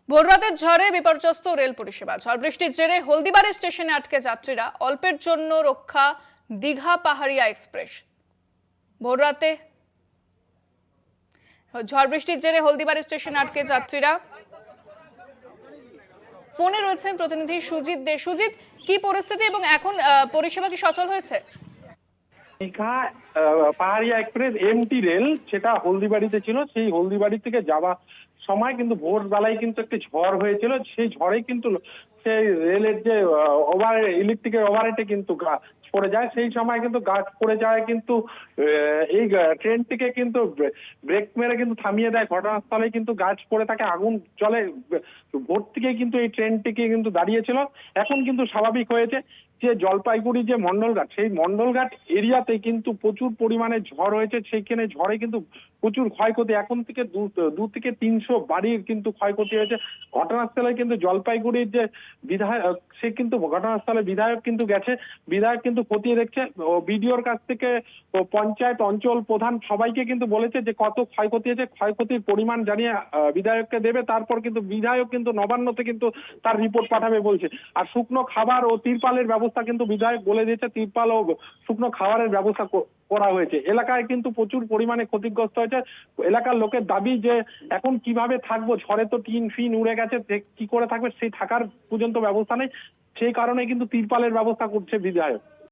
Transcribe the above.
ভোররাতের ঝড়ে বিপর্যস্ত রেল পরিষেবা। ঝড় বৃষ্টির জেরে হলদিবাড়ি স্টেশনে আটকে যাত্রীরা। অল্পের জন্য রক্ষা দীঘা পাহাড়িয়া এক্সপ্রেস। ভোররাতে ঝড় বৃষ্টির জেরে হলদিবাড়ি স্টেশনে আটকে যাত্রীরা। ফোনে রয়েছেন প্রতিনিধি সুজিত দে। সুজিত, কি পরিস্থিতি এবং এখন পরিষেবা কি সচল হয়েছে? দীঘা পাহাড়িয়া এক্সপ্রেস এমটি রেল সেটা হলদিবাড়িতে ছিল। সেই হলদিবাড়ি থেকে যাওয়া সময় কিন্তু ভোরবেলায় কিন্তু একটি ঝড় হয়েছিল। সেই ঝড়ে কিন্তু সেই রেলের যে ইলেকট্রিকের ওভারহেডে কিন্তু গাছ পড়ে যায়। সেই সময় কিন্তু গাছ পড়ে যায়, কিন্তু এই ট্রেনটিকে কিন্তু ব্রেক মেরে কিন্তু থামিয়ে দেয়। ঘটনাস্থলে কিন্তু গাছ পড়ে থাকে, আগুন জ্বলে। ভোর থেকে কিন্তু এই ট্রেনটিকে কিন্তু দাঁড়িয়েছিল, এখন কিন্তু স্বাভাবিক হয়েছে। যে জলপাইগুড়ি যে মন্ডলঘাট, সেই মন্ডলঘাট এরিয়াতে কিন্তু প্রচুর পরিমাণে ঝড় হয়েছে। সেইখানে ঝড়ে কিন্তু প্রচুর ক্ষয়ক্ষতি, এখন থেকে 200-300 বাড়ির কিন্তু ক্ষয়ক্ষতি হয়েছে। ঘটনাস্থলে কিন্তু জলপাইগুড়ির যে বিধায়ক, সে কিন্তু ঘটনাস্থলে বিধায়ক কিন্তু গেছে, বিধায়ক কিন্তু খতিয়ে দেখছে। বিডিওর কাছ থেকে পঞ্চায়েত অঞ্চল প্রধান সবাইকে কিন্তু বলেছে যে কত ক্ষয়ক্ষতি হয়েছে, ক্ষয়ক্ষতির পরিমাণ জানিয়ে বিধায়ককে দেবে। তারপর কিন্তু বিধায়ক কিন্তু নবান্নতে কিন্তু তার রিপোর্ট পাঠাবে বলছে। আর শুকনো খাবার ও তিরপালের ব্যবস্থা কিন্তু বিধায়ক বলে দিয়েছে, তিরপাল ও শুকনো খাবারের ব্যবস্থা করা হয়েছে। এলাকায় কিন্তু প্রচুর পরিমাণে ক্ষতিগ্রস্ত হয়েছে। এলাকার লোকের দাবি যে এখন কিভাবে থাকবো, ঝড়ে তো টিন ফিন উড়ে গেছে, কি করে থাকবে, সেই থাকার পর্যন্ত ব্যবস্থা নেই। সেই কারণে কিন্তু তিরপালের ব্যবস্থা করছে বিধায়ক।